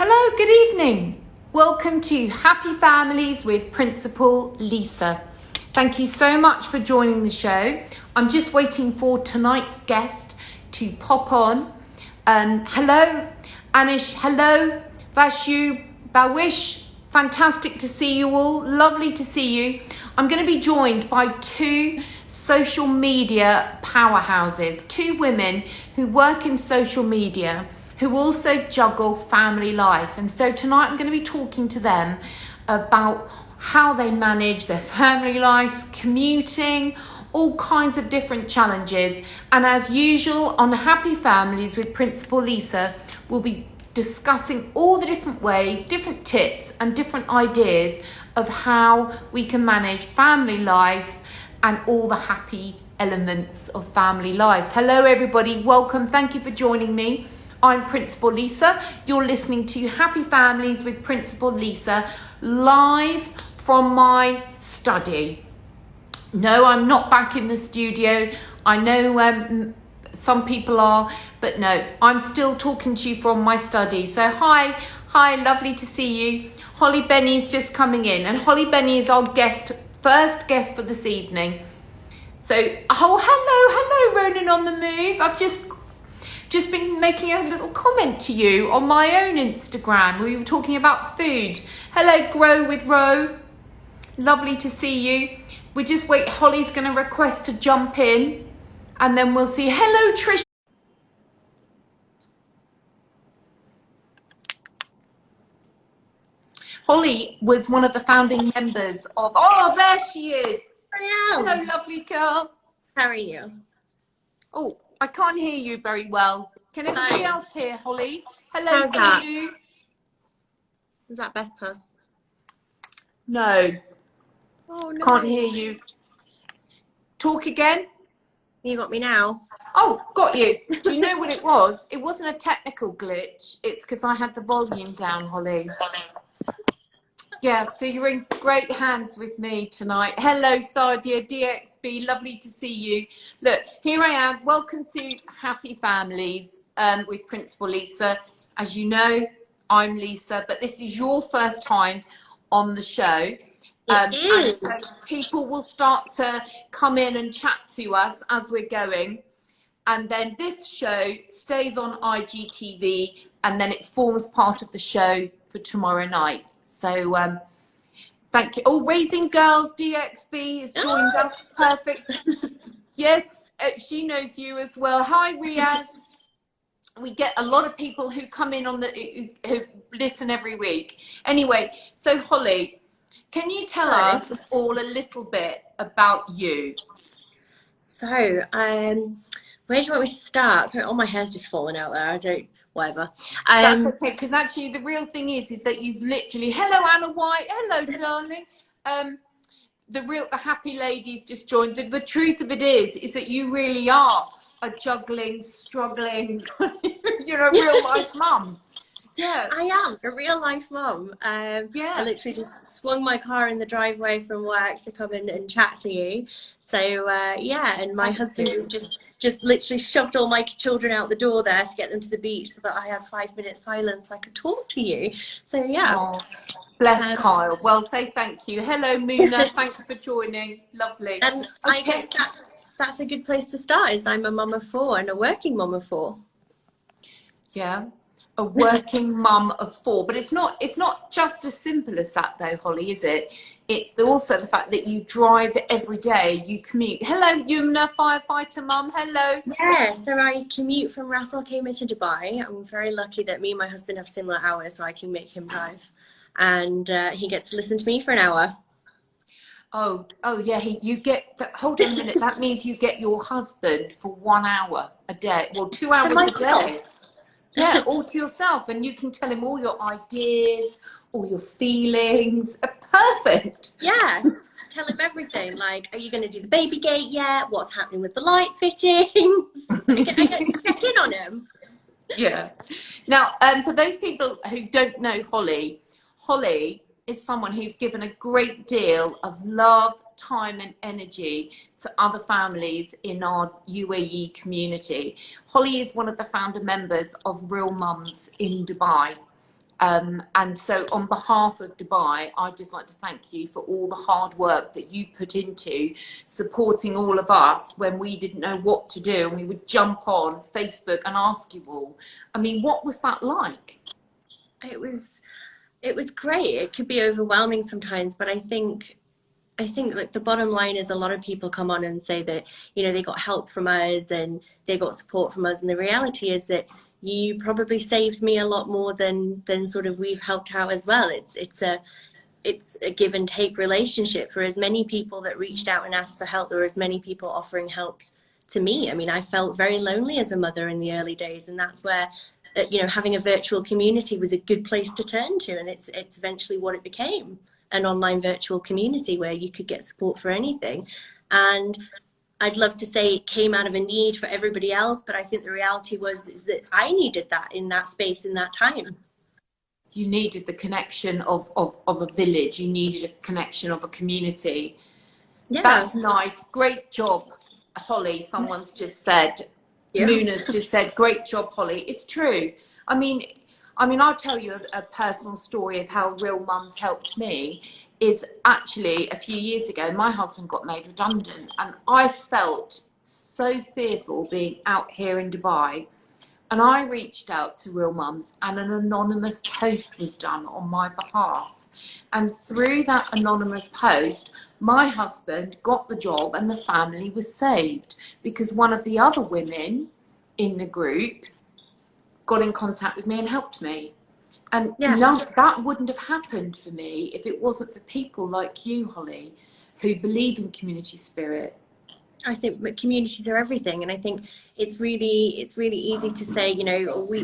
Hello, good evening. Welcome to Happy Families with Principal Lisa. Thank you so much for joining the show. I'm just waiting for tonight's guest to pop on. Hello, Anish. Hello, Vashu, Bawish. Fantastic to see you all. Lovely to see you. I'm going to be joined by two social media powerhouses, two women who work in social media, who also juggle family life. And so tonight I'm going to be talking to them about how they manage their family lives, commuting, all kinds of different challenges. And as usual on Happy Families with Principal Lisa, we'll be discussing all the different ways, different tips and different ideas of how we can manage family life and all the happy elements of family life. Hello everybody, welcome, thank you for joining me. I'm Principal Lisa. You're listening to Happy Families with Principal Lisa, live from my study. No, I'm not back in the studio. I know some people are, but no, I'm still talking to you from my study. So hi, lovely to see you. Holly Benny's just coming in, and Holly Benny is our first guest for this evening. So, hello, Ronan on the move. I've just been making a little comment to you on my own Instagram. We were talking about food. Hello, Grow with Ro. Lovely to see you. We just wait. Holly's going to request to jump in, and then we'll see. Hello, Trish. Holly was one of the founding members of. Oh, there she is. I am. Hello, lovely girl. How are you? Oh, I can't hear you very well. Can everybody else hear, Holly? Hello, How's that? Sue. Is that better? No, Oh no. can't hear you. Talk again. You got me now? Oh, got you. Do you know what it was? It wasn't a technical glitch. It's because I had the volume down, Holly. Yeah, so you're in great hands with me tonight. Hello, Sadia, DXB, lovely to see you. Look, here I am. Welcome to Happy Families with Principal Lisa. As you know, I'm Lisa, but this is your first time on the show. And so people will start to come in and chat to us as we're going. And then this show stays on IGTV, and then it forms part of the show for tomorrow night. So thank you. Oh, Raising Girls DXB has joined us. Perfect. Yes, she knows you as well. Hi, Riaz. We get a lot of people who come in on who listen every week. Anyway, so Holly, can you tell us all a little bit about you? So, where do you want me to start? Sorry, all my hair's just falling out there. Whatever. That's okay, because actually the real thing is that you've literally, hello Anna White, hello darling. The happy lady's just joined. The truth of it is that you really are a juggling, struggling, real life mum. Yeah, I am a real life mum. Yeah, I literally just swung my car in the driveway from work to come in and chat to you. So yeah, and my husband was just literally shoved all my children out the door there to get them to the beach so that I had 5 minutes silence so I could talk to you. So yeah. Oh, bless Kyle. Well, say thank you. Hello, Moona. Thanks for joining. Lovely. And I guess that's a good place to start. Is I'm a mum of 4 and a working mum of 4. Yeah, a working mum of 4, but it's not just as simple as that though, Holly, is it? It's also the fact that you drive every day, you commute. Hello, Yumna, firefighter mum. Hello. Yeah, so I commute from Ras Al Khaimah to Dubai. I'm very lucky that me and my husband have similar hours, so I can make him drive, and he gets to listen to me for an hour. Oh yeah, you get, hold on a minute, that means you get your husband for 1 hour a day, well 2 hours a day. Yeah, all to yourself, and you can tell him all your ideas, all your feelings. Perfect. Yeah, tell him everything. Like, are you going to do the baby gate yet? What's happening with the light fitting? I get to check in on him. Yeah. Now, for those people who don't know Holly is someone who's given a great deal of love, time and energy to other families in our UAE community. Holly is one of the founder members of Real Mums in Dubai. And so on behalf of Dubai, I'd just like to thank you for all the hard work that you put into supporting all of us when we didn't know what to do, and we would jump on Facebook and ask you all. I mean, what was that like? It was great. It could be overwhelming sometimes, but I think like the bottom line is a lot of people come on and say that, you know, they got help from us and they got support from us, and the reality is that you probably saved me a lot more than sort of we've helped out as well. It's a give and take relationship. For as many people that reached out and asked for help, there were as many people offering help to me. I mean, I felt very lonely as a mother in the early days, and that's where you know, having a virtual community was a good place to turn to, and it's eventually what it became, an online virtual community where you could get support for anything. And I'd love to say it came out of a need for everybody else, but I think the reality is that I needed that in that space, in that time. You needed the connection of a village. You needed a connection of a community. Yeah. That's nice. Great job, Holly. Someone's just said, Yeah. Muna's just said, great job, Holly. It's true. I mean, I'll tell you a personal story of how Real Mums helped me. Is actually a few years ago, my husband got made redundant, and I felt so fearful being out here in Dubai. And I reached out to Real Mums, and an anonymous post was done on my behalf. And through that anonymous post, my husband got the job and the family was saved, because one of the other women in the group got in contact with me and helped me. And that wouldn't have happened for me if it wasn't for people like you, Holly, who believe in community spirit. I think communities are everything, and I think it's really easy to say, you know, we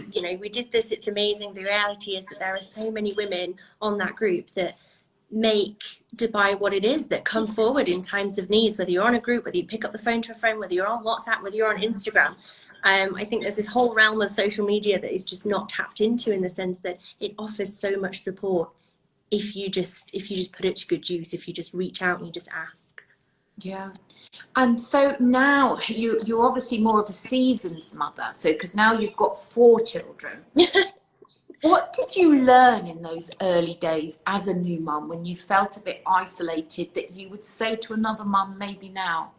did this, it's amazing. The reality is that there are so many women on that group that make Dubai what it is, that come forward in times of needs, whether you're on a group, whether you pick up the phone to a friend, whether you're on WhatsApp, whether you're on Instagram. I think there's this whole realm of social media that is just not tapped into, in the sense that it offers so much support if you just put it to good use, if you just reach out and you just ask. Yeah. And so now you're obviously more of a seasoned mother, so because now you've got 4 children. What did you learn in those early days as a new mum, when you felt a bit isolated, that you would say to another mum maybe now?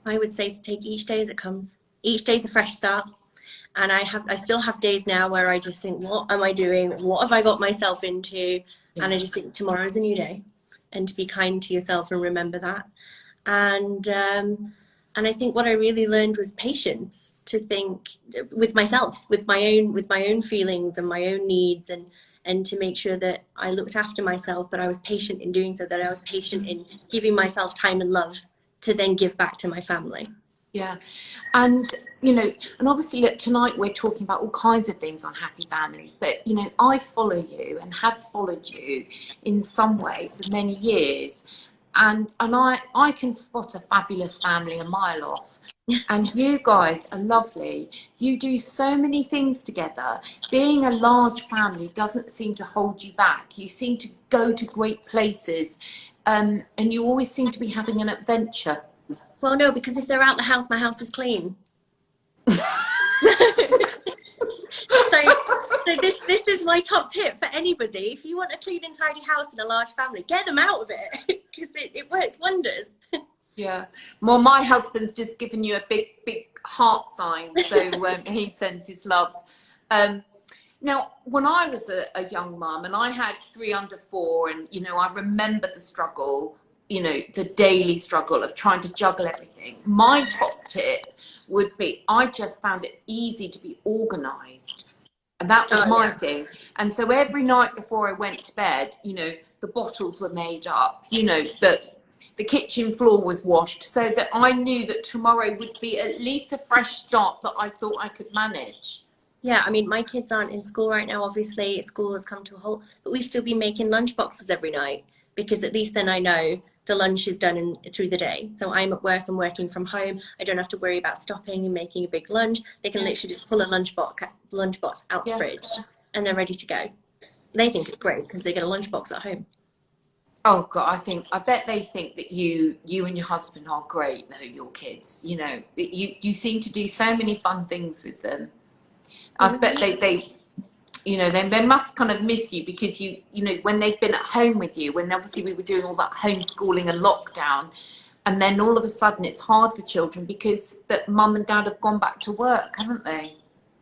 I would say to take each day as it comes. Each day's a fresh start. And I still have days now where I just think, what am I doing? What have I got myself into? Yeah. And I just think tomorrow's a new day, and to be kind to yourself and remember that. And I think what I really learned was patience, to think with myself, with my own feelings and my own needs, and to make sure that I looked after myself, but I was patient in doing so, that I was patient in giving myself time and love to then give back to my family. Yeah. And, you know, and obviously, look, tonight we're talking about all kinds of things on Happy Families, but, you know, I follow you and have followed you in some way for many years. And I can spot a fabulous family a mile off. And you guys are lovely. You do so many things together. Being a large family doesn't seem to hold you back. You seem to go to great places, and you always seem to be having an adventure. Well, no, because if they're out the house, my house is clean. So this is my top tip for anybody. If you want a clean and tidy house in a large family, get them out of it, because it works wonders. Yeah. Well, my husband's just given you a big heart sign, so he sends his love. Now, when I was a young mum and I had 3 under 4, and, you know, I remember the struggle, you know, the daily struggle of trying to juggle everything. My top tip would be, I just found it easy to be organised. And that was my thing. And so every night before I went to bed, you know, the bottles were made up, you know, the kitchen floor was washed, so that I knew that tomorrow would be at least a fresh start that I thought I could manage. Yeah, I mean, my kids aren't in school right now, obviously. School has come to a halt, but we've still been making lunch boxes every night, because at least then I know the lunch is done through the day. So I'm at work and working from home. I don't have to worry about stopping and making a big lunch. They can literally just pull a lunchbox out the fridge, and they're ready to go. They think it's great because they get a lunchbox at home. Oh God, I bet they think that you and your husband are great, though, your kids. You know, you seem to do so many fun things with them. I bet You know, they must kind of miss you because you know, when they've been at home with you, when obviously we were doing all that homeschooling and lockdown, and then all of a sudden it's hard for children because that mum and dad have gone back to work, haven't they?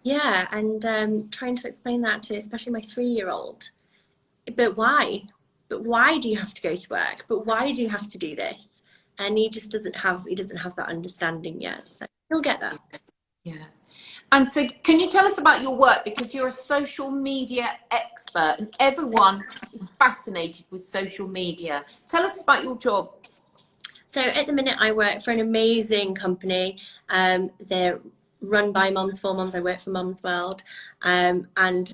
Yeah, and trying to explain that to especially my 3-year-old. But why? But why do you have to go to work? But why do you have to do this? And he just doesn't have that understanding yet. So he'll get that. Yeah. And so can you tell us about your work, because you're a social media expert and everyone is fascinated with social media. Tell us about your job. So at the minute I work for an amazing company. They're run by Mums for Mums. I work for Mums World. And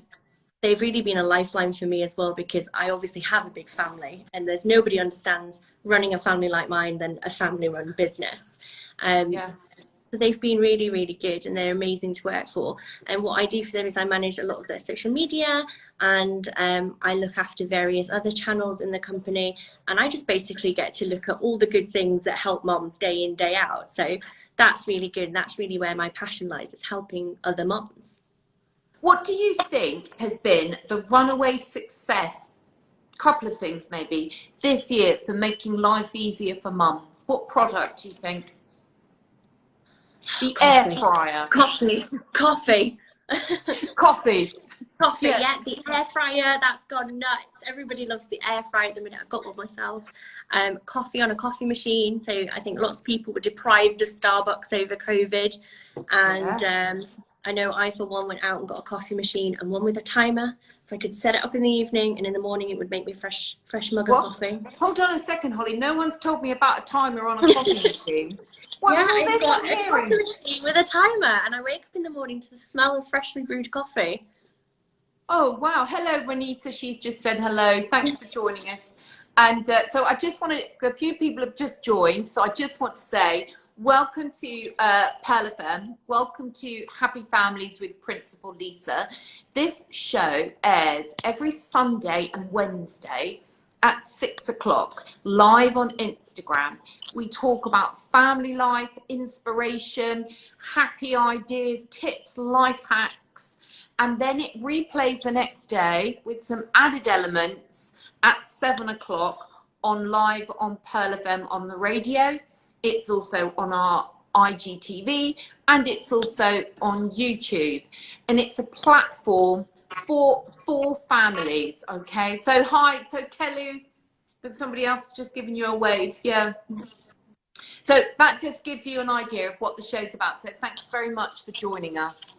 they've really been a lifeline for me as well, because I obviously have a big family and there's nobody understands running a family like mine than a family run business. Yeah. So they've been really, really good and they're amazing to work for. And what I do for them is I manage a lot of their social media, and I look after various other channels in the company. And I just basically get to look at all the good things that help moms day in, day out. So that's really good. And that's really where my passion lies. It's helping other moms. What do you think has been the runaway success, couple of things maybe, this year for making life easier for mums? What product do you think? The air fryer. Coffee. Coffee. Coffee, Yeah. yeah, the air fryer, that's gone nuts. Everybody loves the air fryer at the minute. I've got one myself. Coffee on a coffee machine. So I think lots of people were deprived of Starbucks over COVID. And I know I, for one, went out and got a coffee machine, and one with a timer. So I could set it up in the evening, and in the morning it would make me fresh mug of coffee. Hold on a second, Holly. No one's told me about a timer on a coffee machine. What's all I've this got I'm a hearing? coffee machine with a timer, and I wake up in the morning to the smell of freshly brewed coffee. Oh, wow. Hello, Renita. She's just said hello. Thanks for joining us. And so I just want to, a few people have just joined. So I just want to say, welcome to Pearl FM. Welcome to Happy Families with Principal Lisa. This show airs every Sunday and Wednesday at 6 o'clock, live on Instagram. We talk about family life, inspiration, happy ideas, tips, life hacks. And then it replays the next day with some added elements at 7 o'clock on live on Pearl FM on the radio. It's also on our IGTV, and it's also on YouTube. And it's a platform for families, okay? So hi, so Kelly, there's somebody else just giving you a wave, yeah. So that just gives you an idea of what the show's about. So thanks very much for joining us.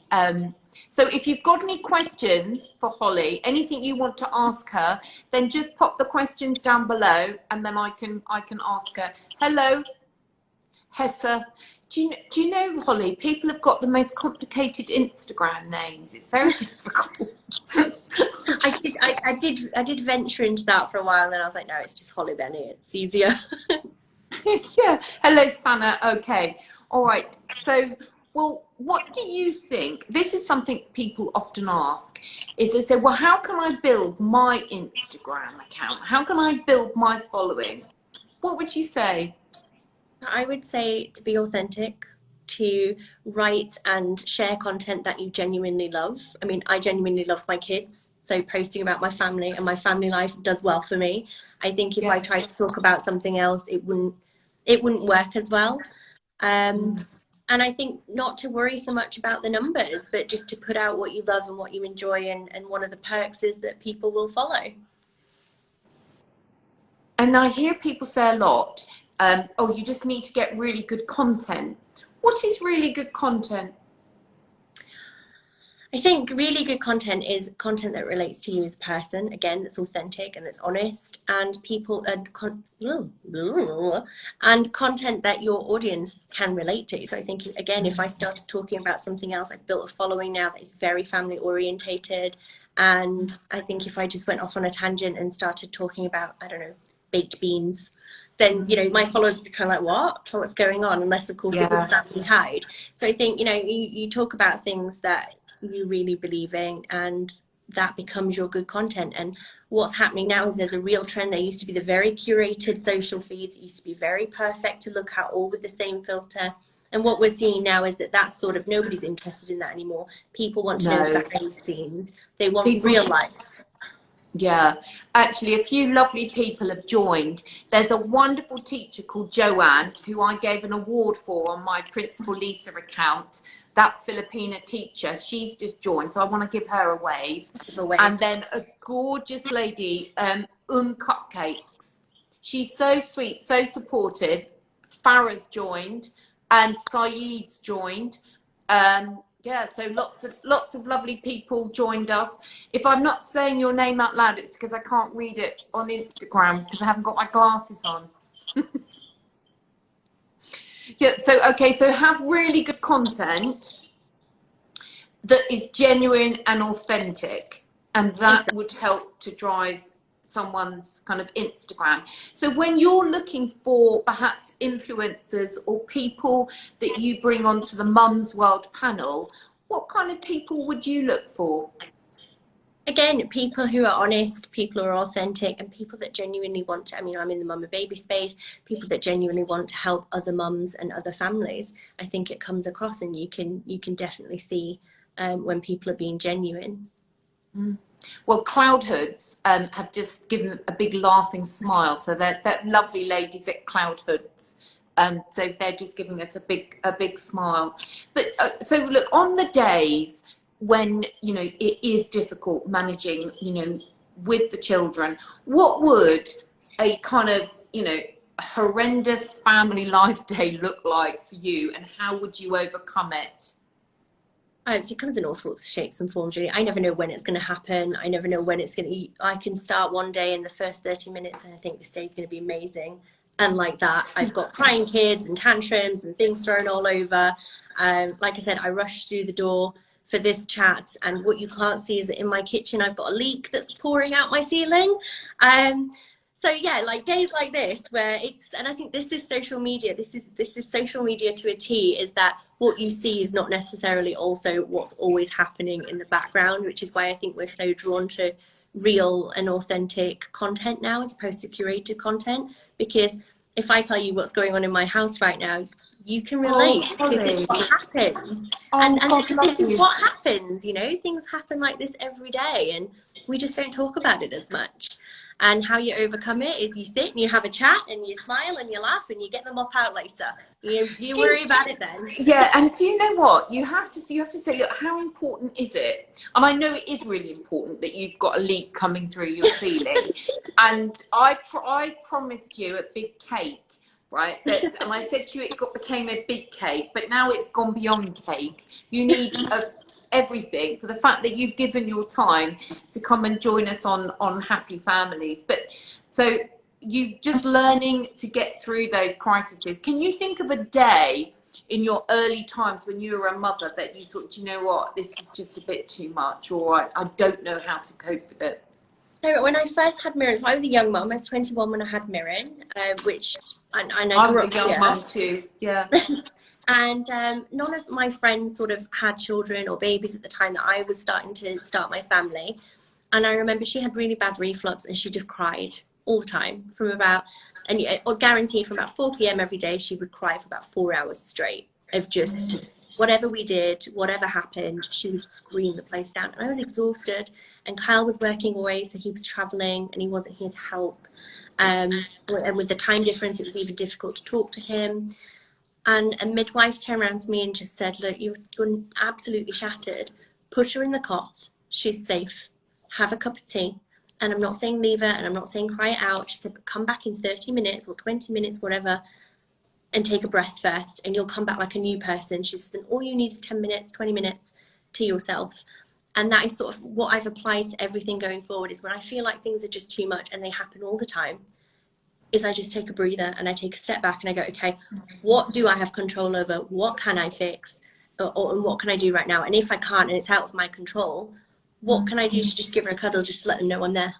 So if you've got any questions for Holly, anything you want to ask her, then just pop the questions down below, and then I can ask her. Hello, Hessa. Do you know, Holly, people have got the most complicated Instagram names. It's very difficult. I did venture into that for a while, and then I was like, no, it's just Holly Benny. It's easier. Yeah. Hello, Sana. Okay. All right. So, well, what do you think? This is something people often ask, is they say, well, how can I build my Instagram account? How can I build my following? What would you say? I would say to be authentic, to write and share content that you genuinely love. I mean, I genuinely love my kids, so posting about my family and my family life does well for me. I think if I tried to talk about something else, it wouldn't work as well. And I think not to worry so much about the numbers, but just to put out what you love and what you enjoy, and one of the perks is that people will follow. And I hear people say a lot, oh, you just need to get really good content. What is really good content? I think really good content is content that relates to you as a person, again, that's authentic and that's honest, and and content that your audience can relate to. So I think, again, if I started talking about something else, I've built a following now that is very family orientated. And I think if I just went off on a tangent and started talking about, I don't know, baked beans, then, you know, my followers would be kind of like, what's going on? Unless, of course, it was family tied. So I think, you know, you talk about things that you really believe in, and that becomes your good content. And what's happening now is there's a real trend. There used to be the very curated social feeds. It used to be very perfect to look at, all with the same filter. And what we're seeing now is that that's sort of, nobody's interested in that anymore. People want to know No. behind the scenes. They want People, real life. yeah, actually, a few lovely people have joined. There's a wonderful teacher called Joanne, who I gave an award for on my Principal Lisa account. That Filipina teacher, she's just joined, so I want to give her a wave. And then a gorgeous lady, Cupcakes. She's so sweet, so supportive. Farah's joined, and Saeed's joined. Yeah, so lots of lovely people joined us. If I'm not saying your name out loud, it's because I can't read it on Instagram because I haven't got my glasses on. Yeah, so okay, so have really good content that is genuine and authentic, and that would help to drive someone's kind of Instagram. So when you're looking for perhaps influencers or people that you bring onto the Mum's World panel, what kind of people would you look for? Again, people who are honest, people who are authentic, and people that genuinely want to, I mean, I'm in the mum and baby space, people that genuinely want to help other mums and other families. I think it comes across, and you can definitely see when people are being genuine. Mm. Well, Cloud Hoods have just given a big laughing smile. So they're lovely ladies at Cloud Hoods. So they're just giving us a big smile. But so look, on the days when, you know, it is difficult managing, you know, with the children, what would a kind of, you know, horrendous family life day look like for you, and how would you overcome it? So it comes in all sorts of shapes and forms, really. I never know when it's going to happen. I never know when it's going to. I can start one day in the first 30 minutes and I think this day's going to be amazing. And like that, I've got crying kids and tantrums and things thrown all over. Like I said, I rushed through the door for this chat, and what you can't see is that in my kitchen I've got a leak that's pouring out my ceiling. So yeah, like days like this where it's, and I think this is social media. This is social media to a T, is that what you see is not necessarily also what's always happening in the background, which is why I think we're so drawn to real and authentic content now as opposed to curated content. Because if I tell you what's going on in my house right now, you can relate, because it's what happens. And this is what happens, you know, things happen like this every day, and we just don't talk about it as much. And how you overcome it is you sit and you have a chat and you smile and you laugh and you get the mop out later. You worry about it then. Yeah, and do you know what? You have to say, look, how important is it? And I know it is really important that you've got a leak coming through your ceiling. And I promised you a big cake, right? And I said to you it became a big cake, but now it's gone beyond cake. You need everything for the fact that you've given your time to come and join us on Happy Families. But so you just learning to get through those crises. Can you think of a day in your early times when you were a mother that you thought, you know what, this is just a bit too much, or I don't know how to cope with it? So when I first had Mirren, so I was a young mum. I was 21 when I had Mirren, which I grew up a young mum too, yeah. And none of my friends sort of had children or babies at the time that I was starting to start my family. And I remember she had really bad reflux and she just cried all the time from about, and I'll guarantee from about 4 p.m. every day, she would cry for about 4 hours straight of just whatever we did, whatever happened, she would scream the place down. And I was exhausted, and Kyle was working away, so he was traveling and he wasn't here to help. And with the time difference, it was even difficult to talk to him. And a midwife turned around to me and just said, look, you're absolutely shattered. Put her in the cot. She's safe. Have a cup of tea. And I'm not saying leave her, and I'm not saying cry it out. She said, but come back in 30 minutes or 20 minutes, whatever, and take a breath first, and you'll come back like a new person. She says, and all you need is 10 minutes, 20 minutes to yourself. And that is sort of what I've applied to everything going forward, is when I feel like things are just too much and they happen all the time, is I just take a breather and I take a step back and I go, okay, what do I have control over? What can I fix? And what can I do right now? And if I can't and it's out of my control, what can I do to just give her a cuddle, just to let them know I'm there?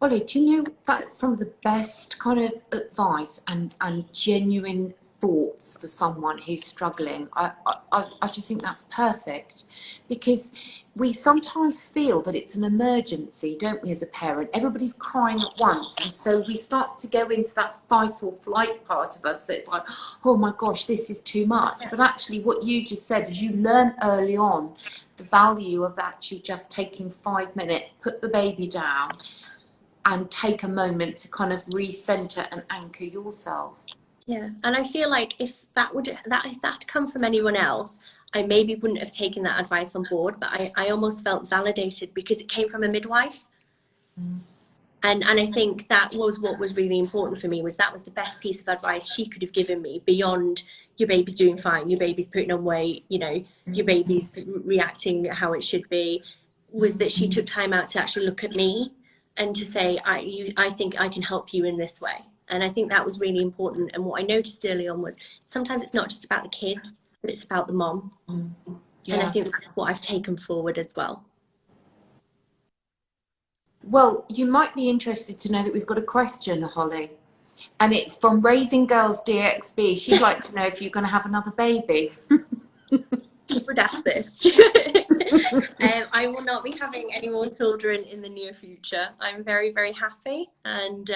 Ollie, do you know that's some of the best kind of advice and genuine thoughts for someone who's struggling. I just think that's perfect, because we sometimes feel that it's an emergency, don't we, as a parent? Everybody's crying at once, and so we start to go into that fight or flight part of us that's like, oh my gosh, this is too much. But actually what you just said is you learn early on the value of actually just taking 5 minutes, put the baby down, and take a moment to kind of recenter and anchor yourself. Yeah, and I feel like if that had come from anyone else, I maybe wouldn't have taken that advice on board, but I almost felt validated because it came from a midwife. And I think that was what was really important for me, was that was the best piece of advice she could have given me, beyond your baby's doing fine, your baby's putting on weight, you know, your baby's reacting how it should be, was that she took time out to actually look at me and to say, I think I can help you in this way. And I think that was really important. And what I noticed early on was sometimes it's not just about the kids, but it's about the mom. Yeah. And I think that's what I've taken forward as well. Well, you might be interested to know that we've got a question, Holly. And it's from Raising Girls DXB. She'd like to know if you're going to have another baby. You would ask this. I will not be having any more children in the near future. I'm very, very happy. And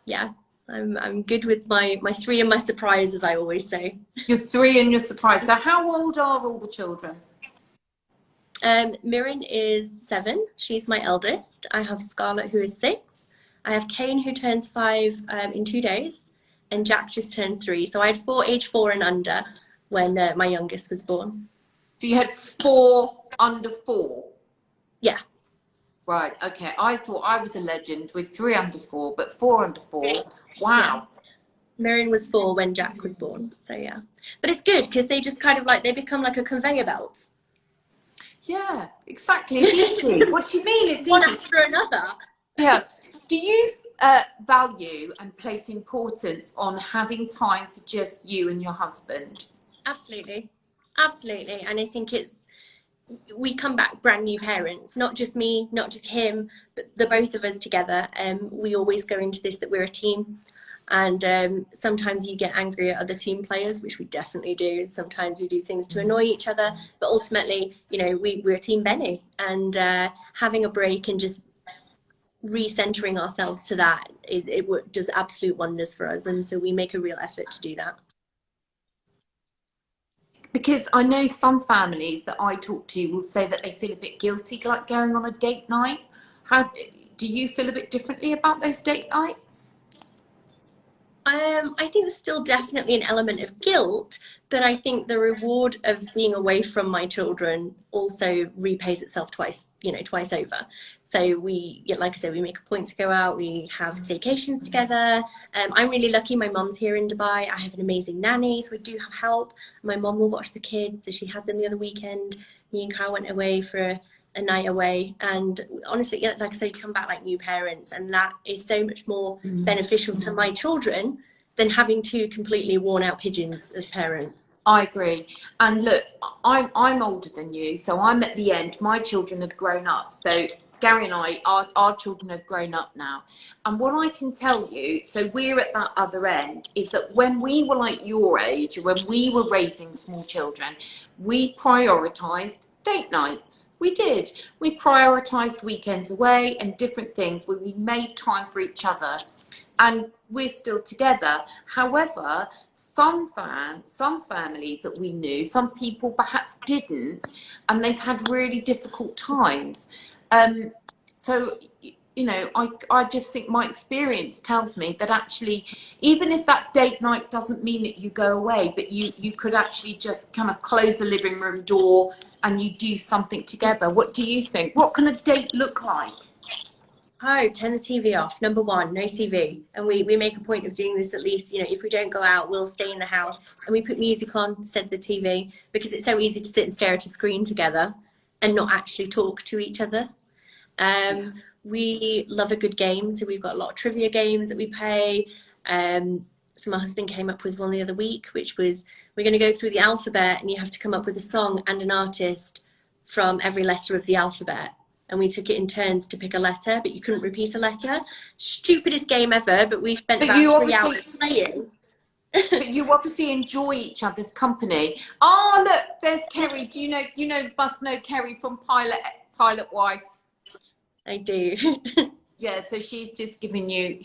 yeah. I'm good with my 3 and my surprise, as I always say. Your 3 and your surprise. So how old are all the children? Mirren is 7. She's my eldest. I have Scarlett, who is 6. I have Kane, who turns 5 in 2 days. And Jack just turned 3. So I had 4 age 4 and under when my youngest was born. So you had 4 under 4? Yeah. Right, okay. I thought I was a legend with 3 under 4, but 4 under 4. Wow. Yeah. Mirren was 4 when Jack was born, so yeah. But it's good because they just kind of like, they become like a conveyor belt. Yeah, exactly. It's easy. What do you mean it's one easy? After another. Yeah. Do you value and place importance on having time for just you and your husband? Absolutely. Absolutely. And I think we come back brand new parents, not just me, not just him, but the both of us together. We always go into this that we're a team, and sometimes you get angry at other team players, which we definitely do. Sometimes we do things to annoy each other, but ultimately, you know, we're a team Benny, and having a break and just recentering ourselves to that, it does absolute wonders for us, and so we make a real effort to do that. Because I know some families that I talk to will say that they feel a bit guilty, like going on a date night. How do you feel a bit differently about those date nights? I think there's still definitely an element of guilt, but I think the reward of being away from my children also repays itself twice over. So we, like I said, we make a point to go out, we have staycations together. I'm really lucky, my mom's here in Dubai. I have an amazing nanny, so we do have help. My mom will watch the kids, so she had them the other weekend. Me and Kyle went away for a night away, and honestly, like I said, you come back like new parents, and that is so much more beneficial to my children than having 2 completely worn out pigeons as parents. I agree. And look, I'm older than you, so I'm at the end. My children have grown up, so Gary and our children have grown up now. And what I can tell you, so we're at that other end, is that when we were like your age, when we were raising small children, we prioritized date nights. We did. We prioritized weekends away and different things where we made time for each other. And we're still together. However, some families that we knew, some people perhaps didn't, and they've had really difficult times. So, you know, I just think my experience tells me that actually, even if that date night doesn't mean that you go away, but you could actually just kind of close the living room door and you do something together. What do you think? What can a date look like? Oh, turn the TV off. Number 1, no TV. And we make a point of doing this at least, you know, if we don't go out, we'll stay in the house and we put music on instead of the TV, because it's so easy to sit and stare at a screen together and not actually talk to each other. We love a good game, so we've got a lot of trivia games that we play. So my husband came up with one the other week, which was, we're going to go through the alphabet and you have to come up with a song and an artist from every letter of the alphabet. And we took it in turns to pick a letter, but you couldn't repeat a letter. Stupidest game ever, but we spent about 3 hours playing. But you obviously enjoy each other's company. Oh, look, there's Kerry. Do must know Kerry from Pilot Wife? I do. Yeah, so she's just giving you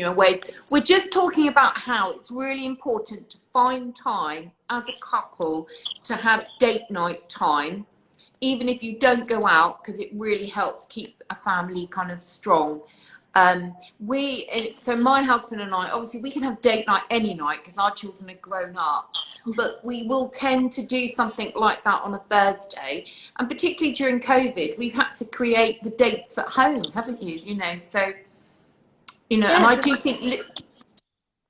a wave. We're just talking about how it's really important to find time as a couple to have date night time, even if you don't go out, because it really helps keep a family kind of strong. So my husband and I, obviously we can have date night any night because our children are grown up, but we will tend to do something like that on a Thursday. And particularly during COVID, we've had to create the dates at home, haven't you? So, and I do think...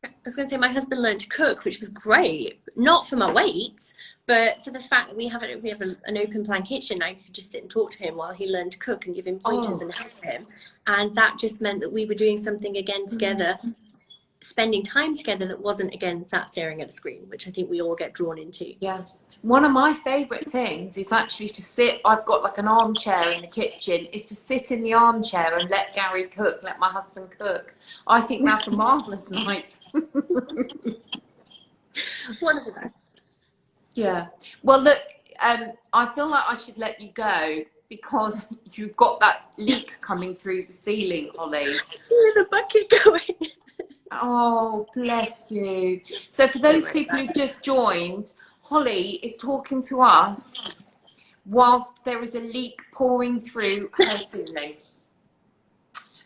I was going to say, my husband learned to cook, which was great. Not for my weight, but for the fact that we have an open plan kitchen. I could just sit and talk to him while he learned to cook and give him pointers and help him. And that just meant that we were doing something again together, spending time together that wasn't, again, sat staring at a screen, which I think we all get drawn into. Yeah. One of my favourite things is actually to sit, I've got like an armchair in the kitchen, is to sit in the armchair and let Gary cook, let my husband cook. I think that's a marvellous night. One of the best. Yeah. Well, look, I feel like I should let you go because you've got that leak coming through the ceiling, Holly. The bucket going. Oh, bless you. So for those people who've just joined, Holly is talking to us whilst there is a leak pouring through her ceiling.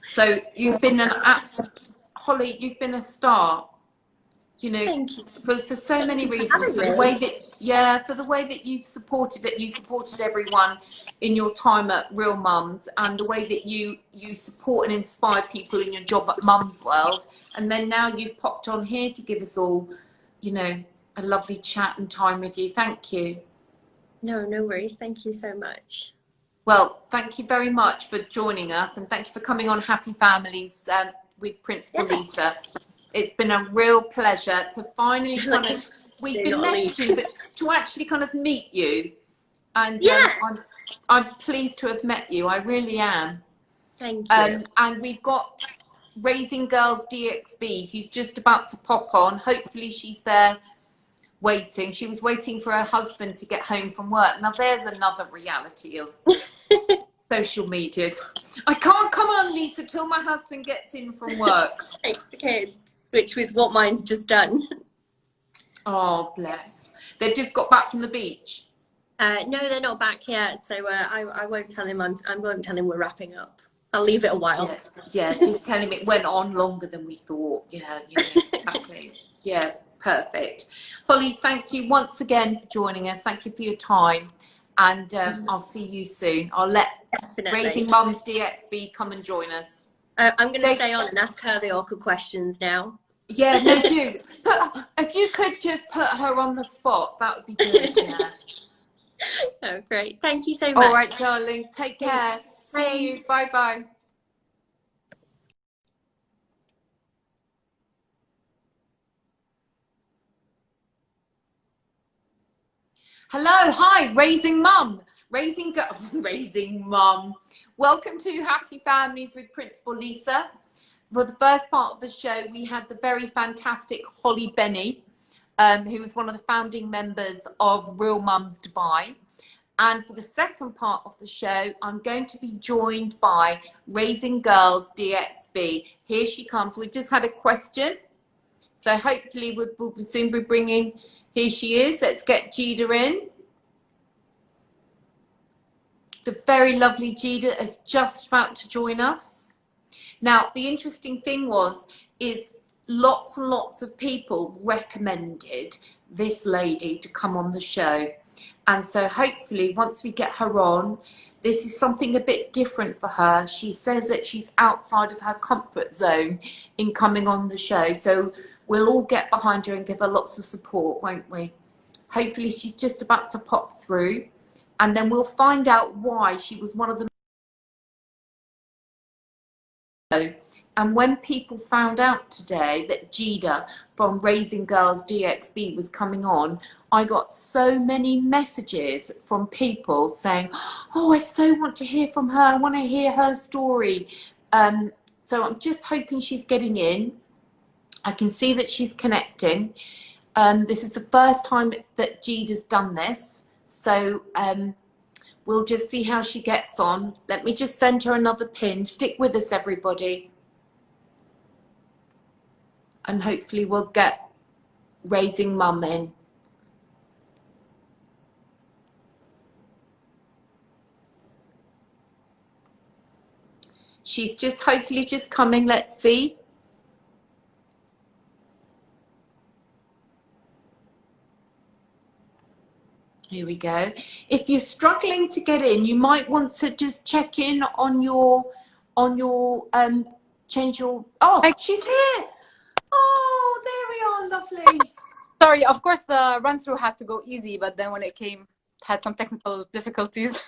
So you've been Holly, you've been a star. Thank you. For so many reasons, for the way that you've supported it, you supported everyone in your time at Real Mums, and the way that you support and inspire people in your job at Mum's World, and then now you've popped on here to give us all, a lovely chat and time with you. Thank you. No worries. Thank you so much. Well, thank you very much for joining us, and thank you for coming on Happy Families with Principal Lisa. It's been a real pleasure to finally we've been messaging, but to actually kind of meet you. And I'm pleased to have met you. I really am. Thank you. And we've got Raising Girls DXB, who's just about to pop on. Hopefully she's there waiting. She was waiting for her husband to get home from work. Now there's another reality of social media. I can't come on, Lisa, till my husband gets in from work. Takes the kids. Which was what mine's just done. Oh, bless. They've just got back from the beach. No, they're not back yet. So I won't tell him. I won't tell him we're wrapping up. I'll leave it a while. Yeah, just tell him it went on longer than we thought. Yeah, exactly. Yeah, perfect. Holly, thank you once again for joining us. Thank you for your time. And I'll see you soon. I'll let Raising Mums DXB come and join us. I'm going to stay on and ask her the awkward questions now. Yeah, no, do. If you could just put her on the spot, that would be good. Yeah. Oh, great. Thank you so much. All right, darling. Take care. See you. Bye-bye. Hello. Hi. Raising Mum. Raising Mum. Welcome to Happy Families with Principal Lisa. For the first part of the show, we had the very fantastic Holly Benny, who was one of the founding members of Real Mums Dubai. And for the second part of the show, I'm going to be joined by Raising Girls DXB. Here she comes. We just had a question. So hopefully we'll soon be bringing, here she is. Let's get Jida in. The very lovely Jida is just about to join us. Now, the interesting thing is lots and lots of people recommended this lady to come on the show. And so hopefully once we get her on, this is something a bit different for her. She says that she's outside of her comfort zone in coming on the show. So we'll all get behind her and give her lots of support, won't we? Hopefully she's just about to pop through. And then we'll find out why she was one of the... And when people found out today that Jida from Raising Girls DXB was coming on, I got so many messages from people saying, oh, I so want to hear from her. I want to hear her story. So I'm just hoping she's getting in. I can see that she's connecting. This is the first time that Jida's done this. So we'll just see how she gets on. Let me just send her another pin. Stick with us, everybody. And hopefully we'll get Raising Mum in. She's just hopefully just coming. Let's see. Here we go. If you're struggling to get in, you might want to just check in on your change your. Oh, she's here. Oh, there we are. Lovely. Sorry, of course the run through had to go easy, but then when it came, had some technical difficulties.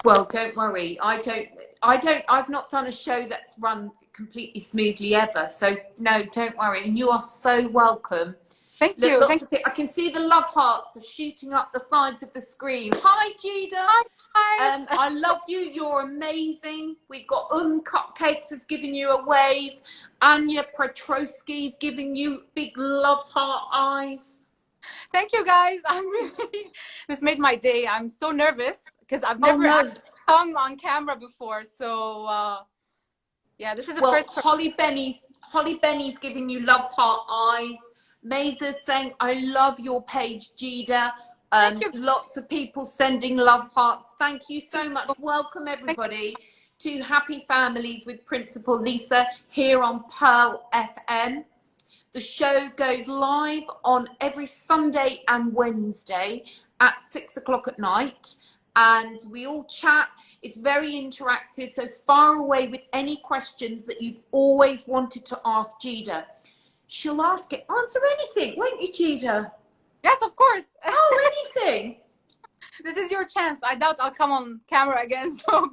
Well, don't worry. I've not done a show that's run completely smoothly ever. So no, don't worry. And you are so welcome. Thank you. I can see the love hearts are shooting up the sides of the screen. Hi, Jida. Hi. I love you. You're amazing. We've got Cupcakes has given you a wave. Anya Petrosky's giving you big love heart eyes. Thank you, guys. This made my day. I'm so nervous because I've never come on camera before. So yeah, this is the first. Holly Benny's giving you love heart eyes. Maza's saying, I love your page, Jida. Lots of people sending love hearts. Thank you so much. Welcome, everybody, to Happy Families with Principal Lisa here on Pearl FM. The show goes live on every Sunday and Wednesday at 6 o'clock at night. And we all chat. It's very interactive. So fire away with any questions that you've always wanted to ask Jida. She'll answer anything, won't you, Jida? Yes, of course. Oh, anything. This is your chance. I doubt I'll come on camera again. So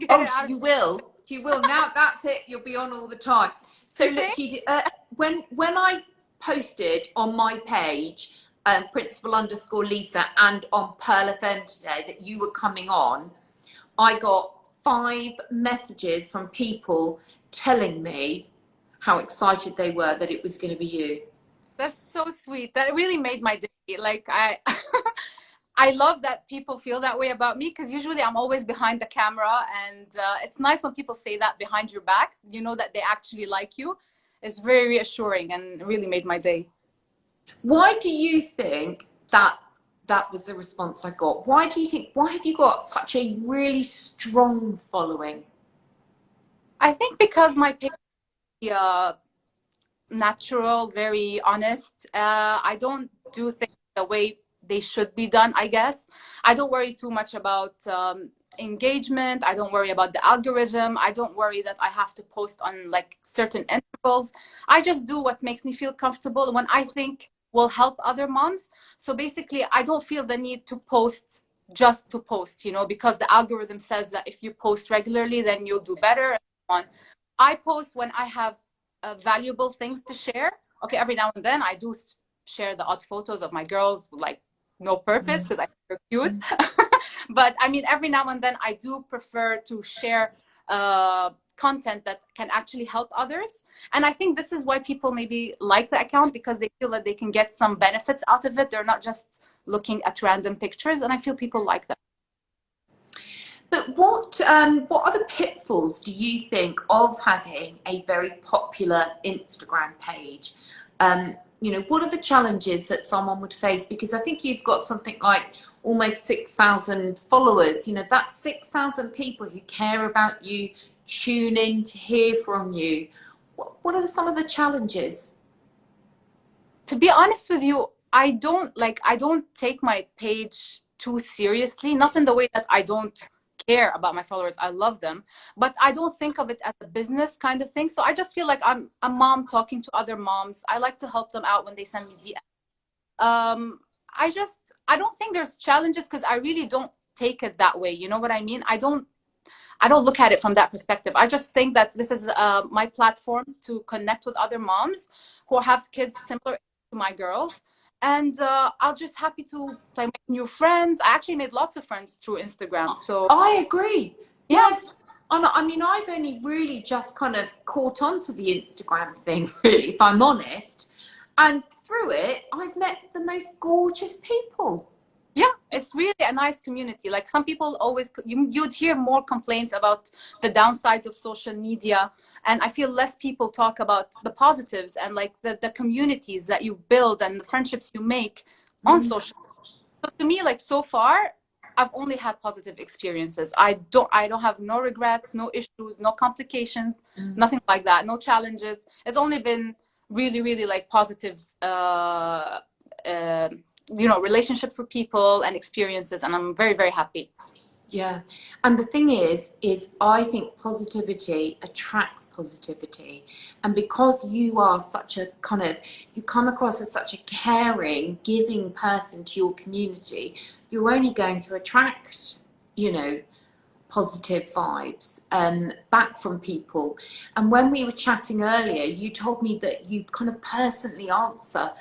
you will. You will. Now that's it. You'll be on all the time. So look, Jida, when I posted on my page, Principal_Lisa, and on Pearl FM today that you were coming on, I got 5 messages from people telling me how excited they were that it was going to be you. That's so sweet. That really made my day. Like I love that people feel that way about me, because usually I'm always behind the camera, and it's nice when people say that behind your back. You know that they actually like you. It's very reassuring and really made my day. Why do you think that was the response I got? Why have you got such a really strong following? I think because my page is natural, very honest. I don't do things the way they should be done, I guess. I don't worry too much about engagement. I don't worry about the algorithm. I don't worry that I have to post on like certain intervals. I just do what makes me feel comfortable when I think will help other moms. So basically, I don't feel the need to post just to post, you know, because the algorithm says that if you post regularly, then you'll do better and so on. I post when I have valuable things to share. Okay, every now and then I do share the odd photos of my girls, like no purpose, because I think they're cute. But I mean, every now and then I do prefer to share content that can actually help others. And I think this is why people maybe like the account, because they feel that they can get some benefits out of it. They're not just looking at random pictures, and I feel people like that. But what are the pitfalls, do you think, of having a very popular Instagram page? You know, what are the challenges that someone would face? Because I think you've got something like almost 6,000 followers. You know, that's 6,000 people who care about you, tune in to hear from you. What are some of the challenges? To be honest with you, I don't take my page too seriously, not in the way that I don't care about my followers. I love them, but I don't think of it as a business kind of thing. So I just feel like I'm a mom talking to other moms. I like to help them out when they send me DM. I don't think there's challenges, because I really don't take it that way. You know what I mean? I don't look at it from that perspective. I just think that this is my platform to connect with other moms who have kids similar to my girls. And I'm just happy to like, make new friends. I actually made lots of friends through Instagram. So I agree. Yes, I mean, I've only really just kind of caught on to the Instagram thing, really, if I'm honest. And through it, I've met the most gorgeous people. Yeah, it's really a nice community. Like some people always, you'd hear more complaints about the downsides of social media. And I feel less people talk about the positives and like the communities that you build and the friendships you make on social. So to me, like so far, I've only had positive experiences. I don't have no regrets, no issues, no complications, nothing like that, no challenges. It's only been really, really like positive, relationships with people and experiences, and I'm very, very happy. Yeah. And the thing is I think positivity attracts positivity. And because you are such a you come across as such a caring, giving person to your community, you're only going to attract, positive vibes back from people. And when we were chatting earlier, you told me that you kind of personally answer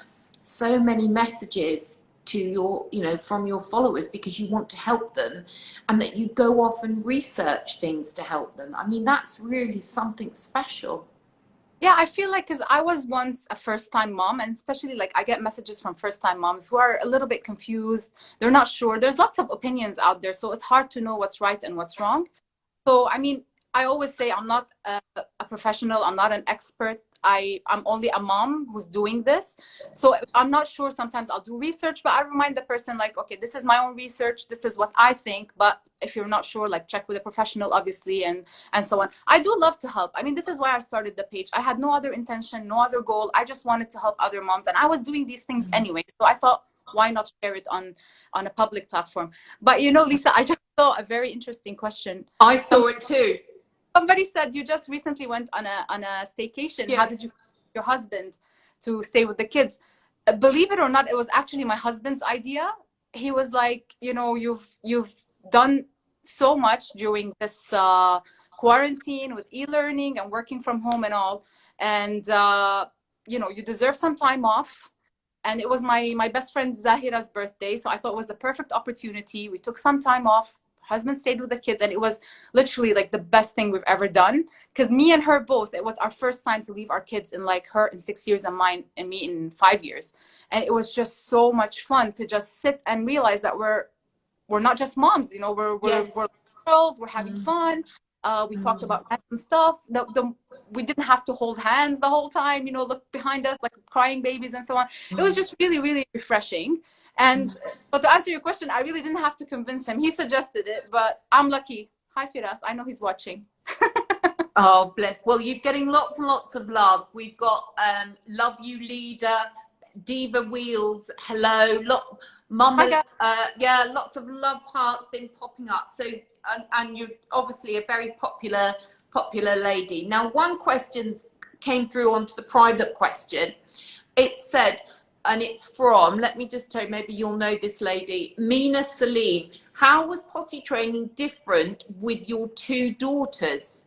so many messages to your, from your followers because you want to help them, and that you go off and research things to help them. I mean, that's really something special. Yeah, I feel like because I was once a first-time mom, and especially like I get messages from first-time moms who are a little bit confused. They're not sure. There's lots of opinions out there, so it's hard to know what's right and what's wrong. So, I mean, I always say I'm not a professional. I'm not an expert. I'm only a mom who's doing this. So I'm not sure. Sometimes I'll do research, but I remind the person like, okay, this is my own research. This is what I think. But if you're not sure, like check with a professional, obviously, and so on. I do love to help. I mean, this is why I started the page. I had no other intention, no other goal. I just wanted to help other moms. And I was doing these things anyway. So I thought, why not share it on a public platform? But Lisa, I just saw a very interesting question. I saw it too. Somebody said you just recently went on a staycation. Yeah. How did you get your husband to stay with the kids? Believe it or not, it was actually my husband's idea. He was like, you've done so much during this quarantine with e-learning and working from home and all, and you deserve some time off. And it was my best friend Zahira's birthday, so I thought it was the perfect opportunity. We took some time off. Husband stayed with the kids, and it was literally like the best thing we've ever done, because me and her both, it was our first time to leave our kids, in like her in 6 years and mine and me in 5 years. And it was just so much fun to just sit and realize that we're not just moms, we're girls, we're having fun. We talked about random stuff. We didn't have to hold hands the whole time, look behind us like crying babies and so on. It was just really, really refreshing. But to answer your question, I really didn't have to convince him. He suggested it, but I'm lucky. Hi, Firas. I know he's watching. Oh, bless. Well, you're getting lots and lots of love. We've got Love You Leader, Diva Wheels, hello. Mama, lots of love hearts been popping up. So, and you're obviously a very popular lady. Now, one question came through onto the private question. It said, and it's from, let me just tell you, maybe you'll know this lady, Mina Salim. How was potty training different with your 2 daughters?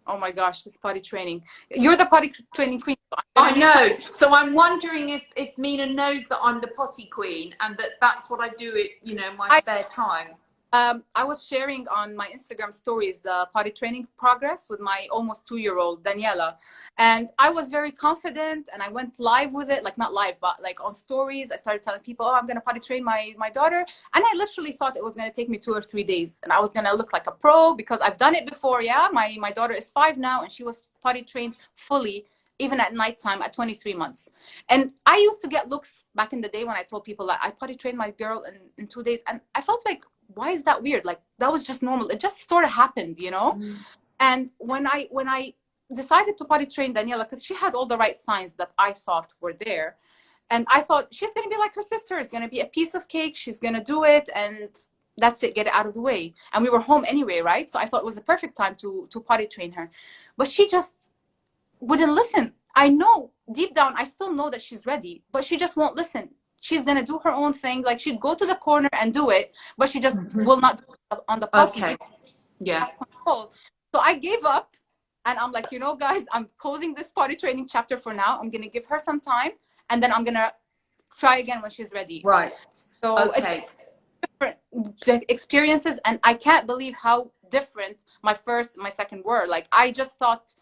Oh my gosh, this potty training. You're the potty training queen. I know. So I'm wondering if Mina knows that I'm the potty queen and that's what I do in my spare time. I was sharing on my Instagram stories the potty training progress with my almost 2-year-old Daniela, and I was very confident, and I went live with it, like not live, but like on stories. I started telling people, oh, I'm gonna potty train my daughter, and I literally thought it was gonna take me 2 or 3 days, and I was gonna look like a pro because I've done it before. Yeah, my daughter is 5 now, and she was potty trained fully, even at nighttime at 23 months. And I used to get looks back in the day when I told people that I potty trained my girl in 2 days, and I felt like, why is that weird? Like that was just normal. It just sort of happened, And when I decided to potty train Daniela, because she had all the right signs that I thought were there, and I thought she's going to be like her sister. It's going to be a piece of cake. She's going to do it, and that's it. Get it out of the way. And we were home anyway, right? So I thought it was the perfect time to potty train her, but she just wouldn't listen. I know deep down, I still know that she's ready, but she just won't listen. She's gonna do her own thing. Like she'd go to the corner and do it, but she just will not do it on the potty. Okay. Yeah. So I gave up, and I'm like, guys, I'm closing this potty training chapter for now. I'm gonna give her some time, and then I'm gonna try again when she's ready. Right. So it's different experiences, and I can't believe how different my first, my second were. Like, I just thought,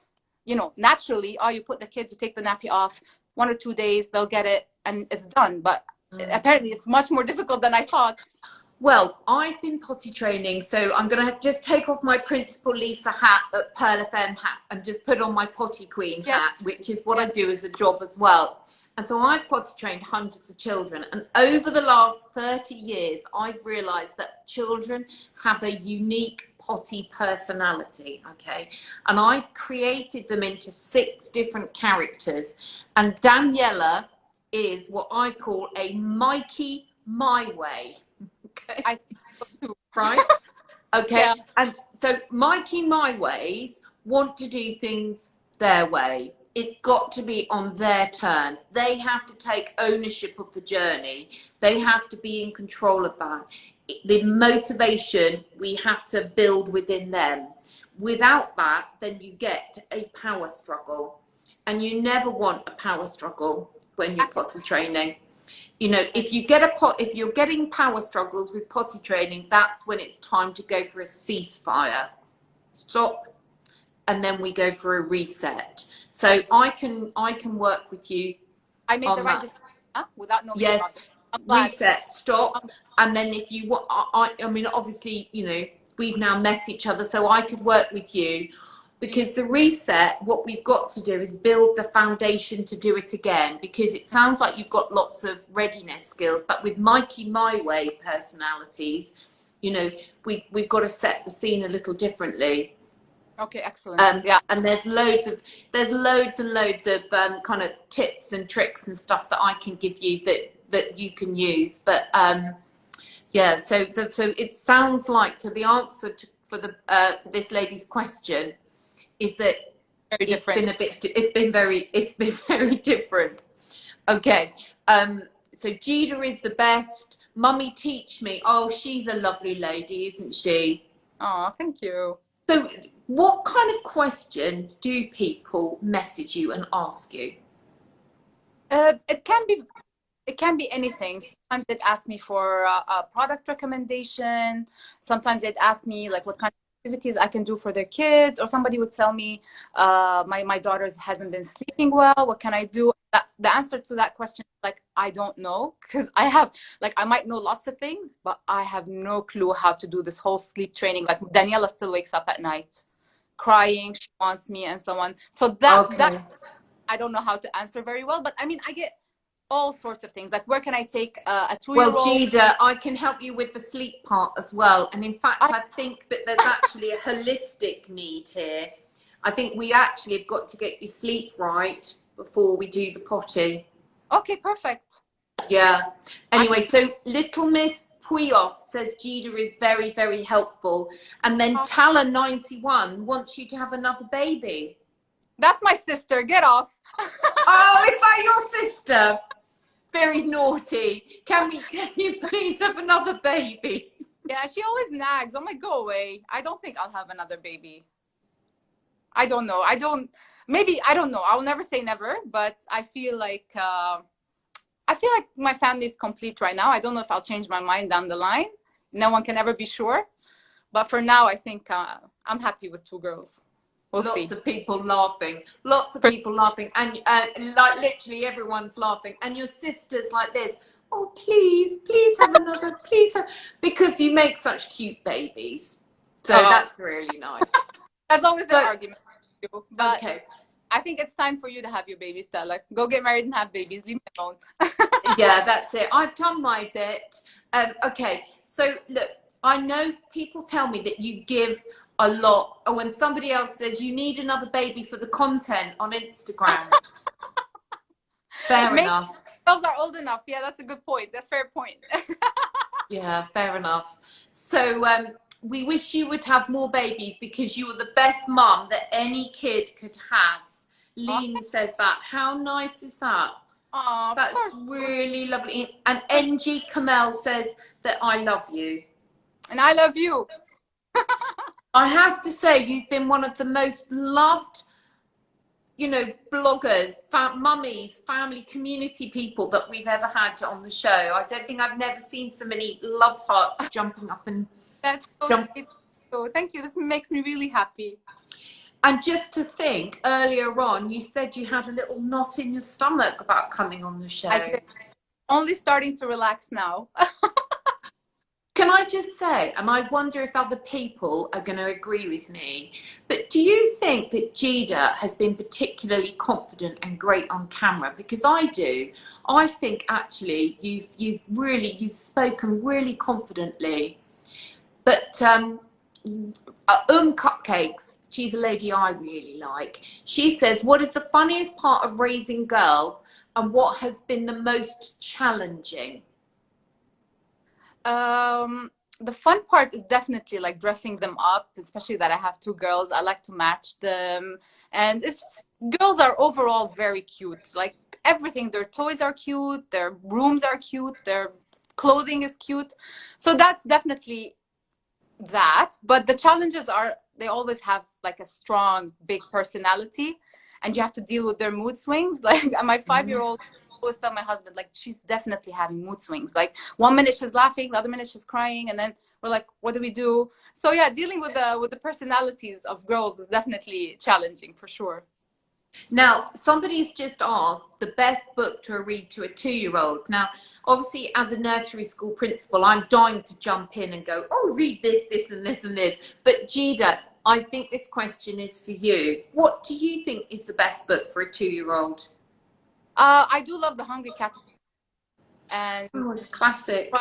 you know, naturally, oh, you put the kid, you take the nappy off, 1 or 2 days, they'll get it and it's done. But apparently it's much more difficult than I thought. Well, I've been potty training, so I'm going to just take off my Principal Lisa hat at Pearl FM hat and just put on my potty queen hat, which is what I do as a job as well. And so I've potty trained hundreds of children. And over the last 30 years, I've realized that children have a unique potty personality, okay? And I've created them into 6 different characters. And Daniela is what I call a Mikey my way. Okay. I think so too. Right? Okay. Yeah. And so Mikey my ways want to do things their way. It's got to be on their terms. They have to take ownership of the journey. They have to be in control of that. The motivation we have to build within them. Without that, then you get a power struggle. And you never want a power struggle when you're potty training. You know, if you're getting power struggles with potty training, that's when it's time to go for a ceasefire. Stop. And then we go for a reset. So I can work with you. I made the right decision, without knowing. Yes. Reset. Stop. And then if you want, I mean, obviously, you know, we've now met each other, so I could work with you. Because the reset, what we've got to do is build the foundation to do it again. Because it sounds like you've got lots of readiness skills, but with Mikey my way personalities, you know, we've got to set the scene a little differently. Okay, excellent. Yeah, and there's loads and loads of kind of tips and tricks and stuff that I can give you that you can use. But yeah, so it sounds like the answer for this lady's question is that it's been very different. Okay. So Jida is the best. Mummy teach me. Oh, she's a lovely lady, isn't she? Oh, thank you. So what kind of questions do people message you and ask you? It can be anything. Sometimes they'd ask me for a product recommendation. Sometimes they'd ask me like what kind of activities I can do for their kids, or somebody would tell me my daughter hasn't been sleeping well, what can I do? The answer to that question is like, I don't know, because I might know lots of things, but I have no clue how to do this whole sleep training. Like Daniela still wakes up at night crying, she wants me and so on. So that I don't know how to answer very well, but I mean, I get all sorts of things, like where can I take a 2-year-old? Well, Jida, I can help you with the sleep part as well. And in fact, I think that there's actually a holistic need here. I think we actually have got to get your sleep right before we do the potty. Okay, perfect. Yeah. Anyway, so Little Miss Puyos says Jida is very, very helpful. And then Tala91 wants you to have another baby. That's my sister. Get off. Oh, is that your sister? Very naughty. Can you please have another baby? Yeah, she always nags. I'm like, go away. I don't think I'll have another baby. I don't know. I don't know. I'll never say never, but I feel like my family is complete right now. I don't know if I'll change my mind down the line. No one can ever be sure. But for now, I think I'm happy with 2 girls. We'll see. Lots of people laughing. Lots of people laughing. And like literally everyone's laughing. And your sister's like this. Oh, please have another. Please have. Because you make such cute babies. So that's really nice. That's always the argument. But okay. I think it's time for you to have your babies, Stella. Go get married and have babies. Leave me alone. Yeah, that's it. I've done my bit. Okay. So look, I know people tell me that you give a lot, or when somebody else says you need another baby for the content on Instagram. Fair enough. Girls are old enough. Yeah, that's a good point. That's a fair point. Yeah, fair enough. So we wish you would have more babies because you are the best mum that any kid could have. Lean says that. How nice is that? Oh, that's really lovely. And NG Kamel says that I love you. And I love you. I have to say, you've been one of the most loved, you know, bloggers, mummies, family, community people that we've ever had on the show. I don't think I've never seen so many love hearts jumping up and that's so you. Thank you. This makes me really happy. And just to think, earlier on, you said you had a little knot in your stomach about coming on the I show. did. Only starting to relax now. Can I just say, and I wonder if other people are going to agree with me, but do you think that Jida has been particularly confident and great on camera? Because I do. I think actually you've spoken really confidently. But Cupcakes, she's a lady I really like. She says, "What is the funniest part of raising girls, and what has been the most challenging?" The fun part is definitely like dressing them up, especially that I have two girls. I like to match them, and it's just girls are overall very cute. Like everything, their toys are cute, their rooms are cute, their clothing is cute. So that's definitely that. But the challenges are they always have like a strong, big personality, and you have to deal with their mood swings. Like my 5-year-old always tell my husband, like she's definitely having mood swings. Like one minute she's laughing, the other minute she's crying, and then we're like, what do we do? So yeah, dealing with the personalities of girls is definitely challenging for sure. Now, somebody's just asked the best book to read to a 2-year-old. Now, obviously, as a nursery school principal, I'm dying to jump in and go, oh, read this, this, and this, and this. But Jida, I think this question is for you. What do you think is the best book for a 2-year-old? I do love The Hungry Caterpillar, and Oh, it's classic.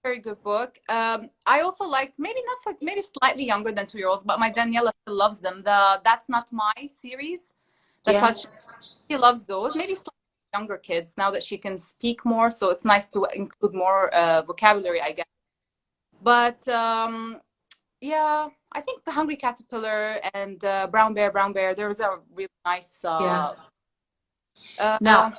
very good book. I also like maybe not for maybe slightly younger than 2-year-olds, but my Daniela still loves them. The That's Not My series, the touch. Yes. She loves those. Maybe slightly younger kids now that she can speak more, so it's nice to include more vocabulary, I guess. But yeah, I think The Hungry Caterpillar and Brown Bear, Brown Bear. There's a really nice. Yeah. Uh, Now,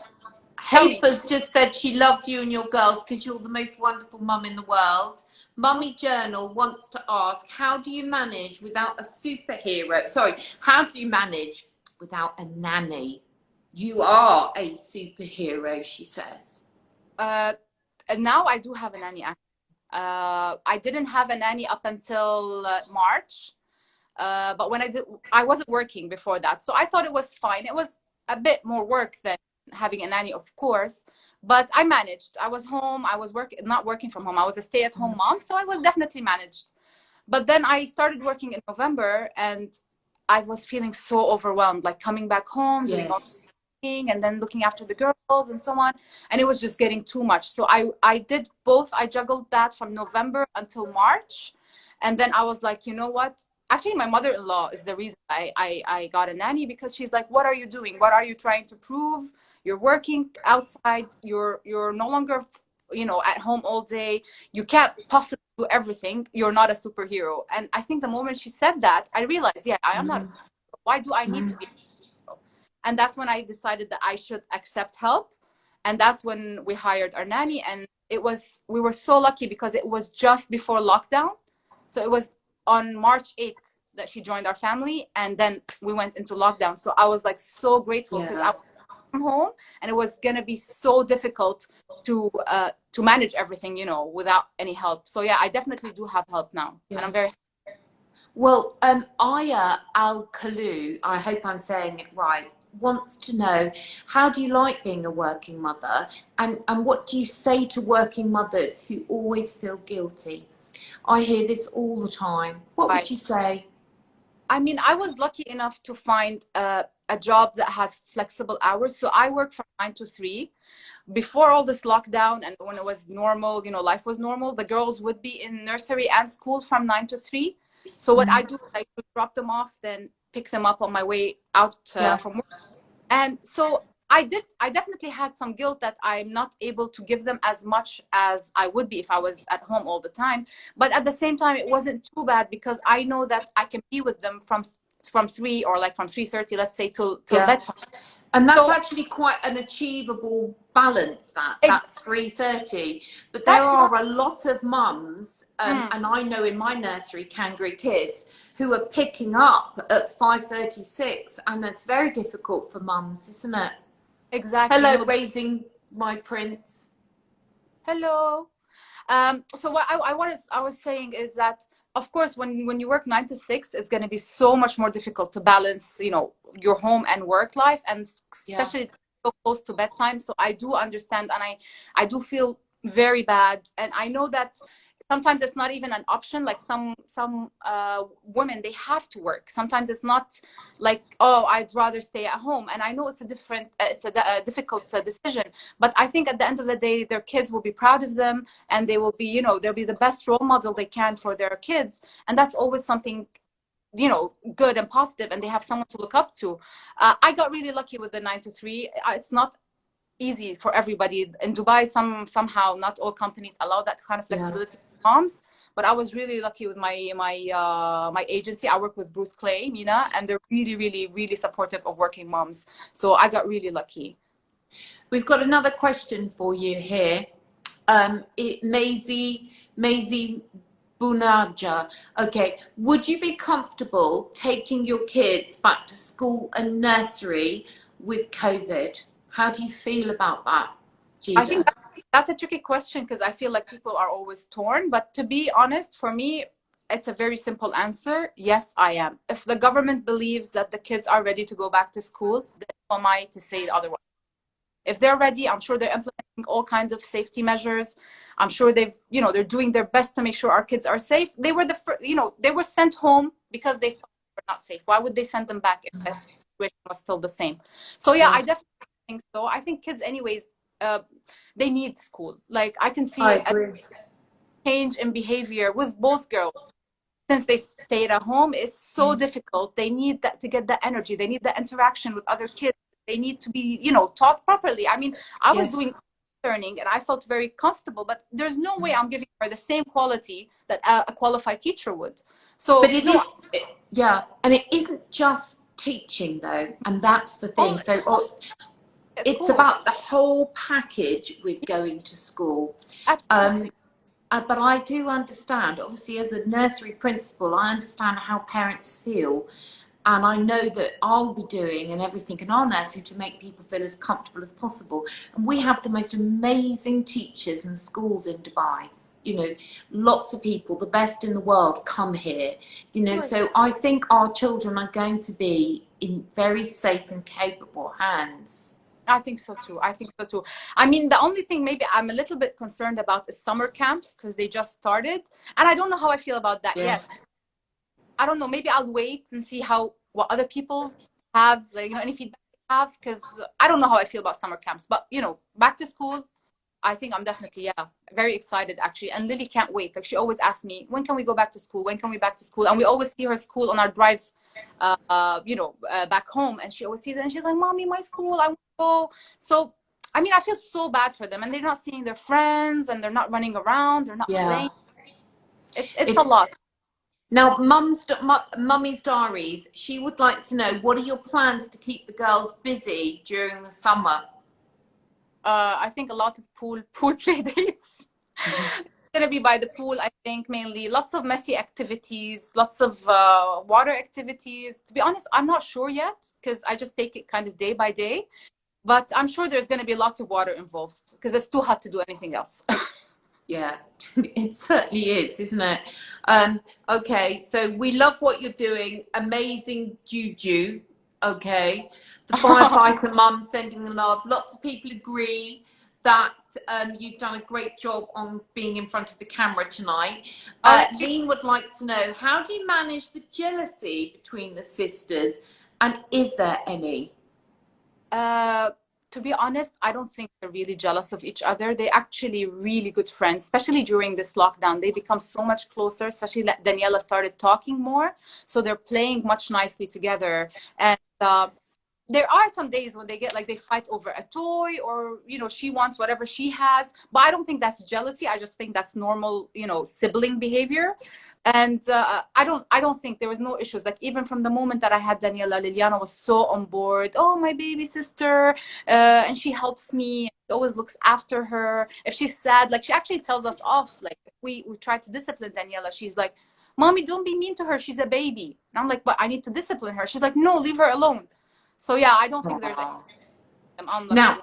Tell me. Hafer's just said she loves you and your girls because you're the most wonderful mum in the world. Mummy Journal wants to ask, how do you manage without a superhero? Sorry, how do you manage without a nanny? You are a superhero, she says. And now I do have a nanny. I didn't have a nanny up until March, but when I did, I wasn't working before that, so I thought it was fine. It was a bit more work than having a nanny, of course, but I managed. I was home. I was not working from home. I was a stay-at-home mom, so I was definitely managed. But then I started working in November, and I was feeling so overwhelmed, like coming back home, doing all Yes. and then looking after the girls and so on, and it was just getting too much. So I did both. I juggled that from November until March, and then I was like, you know what, actually my mother-in-law is the reason I got a nanny, because she's like, what are you doing, what are you trying to prove? You're working outside, you're no longer at home all day, you can't possibly do everything, you're not a superhero. And I think the moment she said that, I realized, yeah, I am not a superhero. Why do I need to be? And that's when I decided that I should accept help. And that's when we hired our nanny. And we were so lucky because it was just before lockdown. So it was on March 8th that she joined our family. And then we went into lockdown. So I was like so grateful because I was from home, and it was going to be so difficult to manage everything, without any help. So yeah, I definitely do have help now. And I'm very happy. Well, Aya Al-Kalu, I hope I'm saying it right, wants to know, how do you like being a working mother, and what do you say to working mothers who always feel guilty? I hear this all the time. What would you say? I mean, I was lucky enough to find a job that has flexible hours. So I work from 9 to 3. Before all this lockdown and when it was normal, life was normal, the girls would be in nursery and school from 9 to 3. So what I do is I would drop them off, then pick them up on my way out from work. And so I definitely had some guilt that I'm not able to give them as much as I would be if I was at home all the time. But at the same time, it wasn't too bad because I know that I can be with them from 3, or like from 3:30, let's say, till bedtime. And that's actually quite an achievable balance, that's 3:30. But there are a lot of mums, and I know in my nursery, Kangaroo Kids, who are picking up at 5:36, and that's very difficult for mums, isn't it? Exactly. Hello, Raising My Prince. Hello. So what I was saying is that of course, when you work 9 to 6, it's going to be so much more difficult to balance, you know, your home and work life, and Yeah. especially so close to bedtime. So I do understand, and I do feel very bad, and I know that sometimes it's not even an option. Like some women, they have to work. Sometimes it's not like, oh, I'd rather stay at home. And I know it's a different, a difficult decision. But I think at the end of the day, their kids will be proud of them, and they will be, you know, they'll be the best role model they can for their kids. And that's always something, you know, good and positive, and they have someone to look up to. I got really lucky with the 9 to 3. It's not easy for everybody in Dubai. Somehow not all companies allow that kind of Yeah. flexibility for moms, but I was really lucky with my agency. I work with Bruce Clay, Mina, and they're really supportive of working moms. So I got really lucky. We've got another question for you here. Maisie Bunaja. Okay, would you be comfortable taking your kids back to school and nursery with COVID? How do you feel about that, I think Jida? that's a tricky question, because I feel like people are always torn. But to be honest, for me, it's a very simple answer. Yes, I am. If the government believes that the kids are ready to go back to school, then who am I to say otherwise? If they're ready, I'm sure they're implementing all kinds of safety measures. I'm sure they've, you know, they're doing their best to make sure our kids are safe. They were you know, they were sent home because they thought they were not safe. Why would they send them back if the situation was still the same? So yeah, I definitely think so. I think kids, anyways, they need school. Like I can see I a agree. change in behavior with both girls since they stayed at home. It's so difficult. They need that to get the energy. They need the interaction with other kids. They need to be, you know, taught properly. I mean, I was Yes. doing learning and I felt very comfortable, but there's no way I'm giving her the same quality that a qualified teacher would. So But it no, is, yeah, and it isn't just teaching though, and that's the thing. So it's it's cool. about the whole package with going to school. Absolutely. But I do understand, obviously, as a nursery principal, I understand how parents feel. And I know that I'll be doing and everything in our nursery to make people feel as comfortable as possible. And we have the most amazing teachers and schools in Dubai. You know, lots of people, the best in the world, come here. You know, so I think our children are going to be in very safe and capable hands. I think so too. I think so too. I mean, the only thing maybe I'm a little bit concerned about is summer camps, because they just started. And I don't know how I feel about that Yeah. yet. I don't know. Maybe I'll wait and see what other people have, like, you know, any feedback they have, because I don't know how I feel about summer camps. But, you know, back to school, I think I'm definitely, yeah, very excited actually. And Lily can't wait. Like, she always asks me, when can we go back to school? When can we back to school? And we always see her school on our drive, you know, back home. And she always sees it and she's like, Mommy, my school, I want to go. So, I mean, I feel so bad for them, and they're not seeing their friends, and they're not running around, they're not Yeah. playing. It's a lot. Now, Mummy's Diaries, she would like to know, what are your plans to keep the girls busy during the summer? I think a lot of pool play dates. It's gonna be by the pool, I think, mainly. Lots of messy activities, lots of water activities. To be honest, I'm not sure yet, because I just take it kind of day by day. But I'm sure there's gonna be lots of water involved, because it's too hot to do anything else. Yeah, it certainly is, isn't it? Okay, so we love what you're doing. Amazing juju. Okay, the firefighter mum sending the love. Lots of people agree that you've done a great job on being in front of the camera tonight. Lean would like to know, how do you manage the jealousy between the sisters, and is there any? To be honest, I don't think they're really jealous of each other. They're actually really good friends, especially during this lockdown. They become so much closer, especially that Daniela started talking more. So they're playing much nicely together. And there are some days when they get like, they fight over a toy, or, you know, she wants whatever she has. But I don't think that's jealousy. I just think that's normal, you know, sibling behavior. And I don't think there was no issues. Like, even from the moment that I had Daniela, Liliana was so on board. Oh, my baby sister, and she helps me, always looks after her. If she's sad, like, she actually tells us off. Like, if we try to discipline Daniela, she's like, Mommy, don't be mean to her, she's a baby. And I'm like, but I need to discipline her. She's like, no, leave her alone. So yeah, I don't think there's I'm unlucky. Now,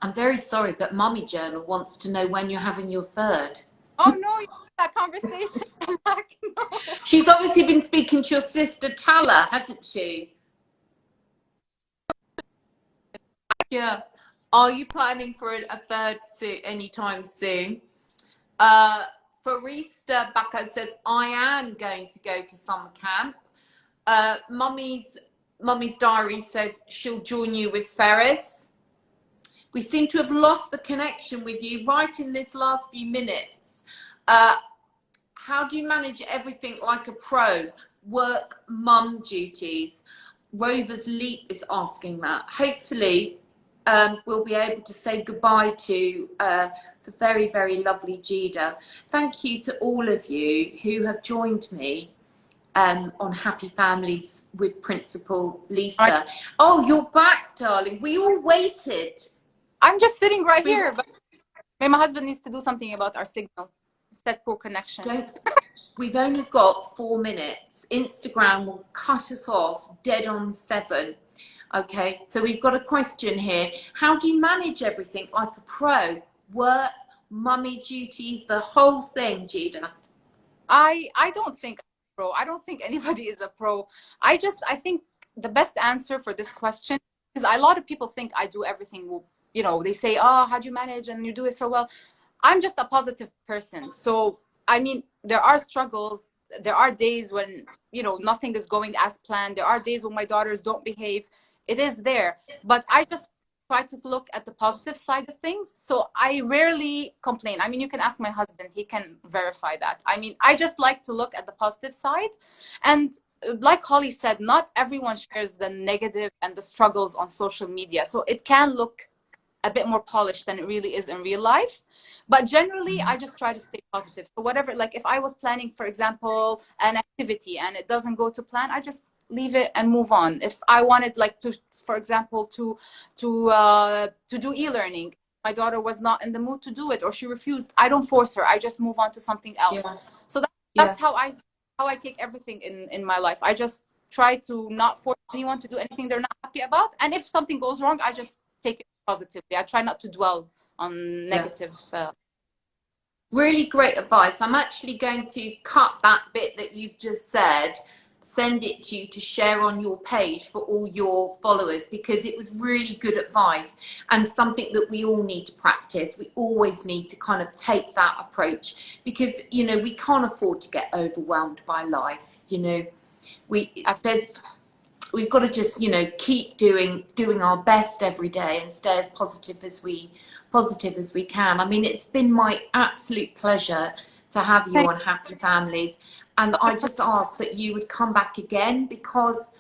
I'm very sorry, but Mummy Journal wants to know when you're having your third. Oh no, you had that conversation. Like, no. She's obviously been speaking to your sister Tala, hasn't she? Yeah. Are you planning for a third suit anytime soon? Farista Baka says, I am going to go to summer camp. Mummy's diary says she'll join you with Ferris. We seem to have lost the connection with you right in this last few minutes. How do you manage everything like a pro? Work, mum duties. Rover's Leap is asking that. Hopefully, we'll be able to say goodbye to the very, very lovely Jida. Thank you to all of you who have joined me on Happy Families with Principal Lisa. Oh, you're back, darling. We all waited. I'm just sitting right here, but my husband needs to do something about our signal. It's that poor connection. We've only got 4 minutes. Instagram will cut us off dead on 7. Okay, so we've got a question here. How do you manage everything like a pro? Work, mummy duties, the whole thing, Jida? I don't think I'm a pro. I don't think anybody is a pro. I think the best answer for this question, because a lot of people think I do everything. You know, they say, oh, how do you manage? And you do it so well. I'm just a positive person. So, I mean, there are struggles. There are days when, you know, nothing is going as planned. There are days when my daughters don't behave. It is there. But I just try to look at the positive side of things. So I rarely complain. I mean, you can ask my husband. He can verify that. I mean, I just like to look at the positive side. And like Holly said, not everyone shares the negative and the struggles on social media. So it can look a bit more polished than it really is in real life. But generally, I just try to stay positive. So whatever, like if I was planning, for example, an activity and it doesn't go to plan, I just leave it and move on. If I wanted like to, for example, to do e-learning, my daughter was not in the mood to do it or she refused, I don't force her. I just move on to something else. Yeah. So that's how I take everything in my life. I just try to not force anyone to do anything they're not happy about. And if something goes wrong, I just take it positively. I try not to dwell on negative. Really great advice. I'm actually going to cut that bit that you've just said, send it to you to share on your page for all your followers, because it was really good advice and something that we all need to practice. We always need to kind of take that approach, because, you know, we can't afford to get overwhelmed by life. You know, we've got to just, you know, keep doing our best every day and stay as positive as we can. I mean, it's been my absolute pleasure to have you on Happy Families, and I just ask that you would come back again, because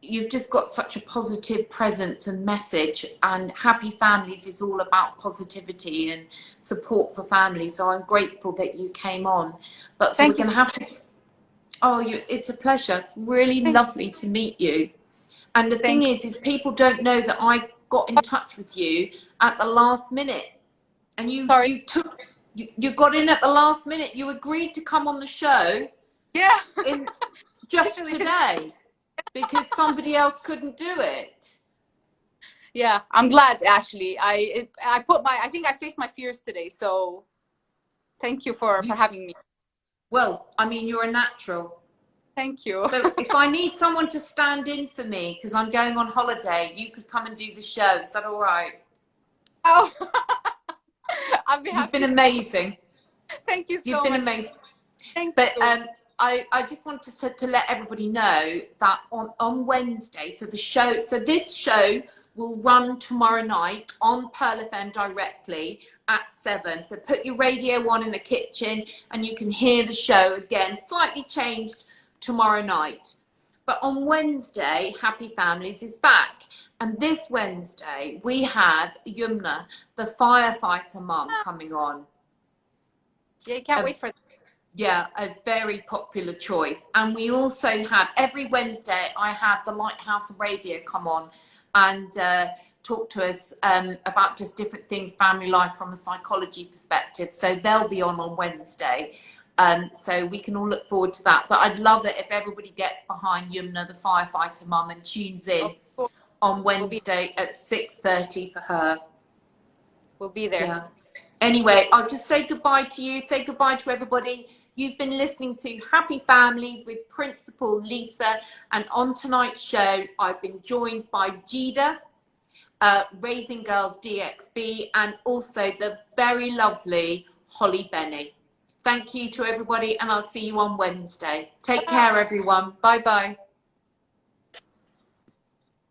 you've just got such a positive presence and message, and Happy Families is all about positivity and support for families. So I'm grateful that you came on. But so we're going to have to. Oh, it's a pleasure. Really lovely to meet you. And the thing is people don't know that I got in touch with you at the last minute, and you got in at the last minute. You agreed to come on the show. Yeah. Just today, because somebody else couldn't do it. Yeah, I'm glad actually. I think I faced my fears today. So thank you for having me. Well, I mean, you're a natural. Thank you. So if I need someone to stand in for me because I'm going on holiday, you could come and do the show. Is that all right? Oh, I'll be happy. You've been amazing. Thank you so much. You've been amazing. Thank you. I just wanted to let everybody know that on Wednesday, so this show will run tomorrow night on Pearl FM directly at 7. So put your radio on in the kitchen and you can hear the show again, slightly changed tomorrow night. But on Wednesday, Happy Families is back. And this Wednesday, we have Yumna, the firefighter mum, coming on. Yeah, you can't wait for that. Yeah, a very popular choice. And we also have, every Wednesday, I have the Lighthouse Arabia come on and talk to us about just different things, family life from a psychology perspective. So they'll be on Wednesday. So we can all look forward to that. But I'd love it if everybody gets behind Yumna, the firefighter mum, and tunes in on Wednesday at 6:30 for her. We'll be there. Yeah. Anyway, I'll just say goodbye to you, say goodbye to everybody. You've been listening to Happy Families with Principal Lisa, and on tonight's show, I've been joined by Jida, Raising Girls DXB, and also the very lovely Holly Benny. Thank you to everybody, and I'll see you on Wednesday. Take care, everyone. Bye-bye.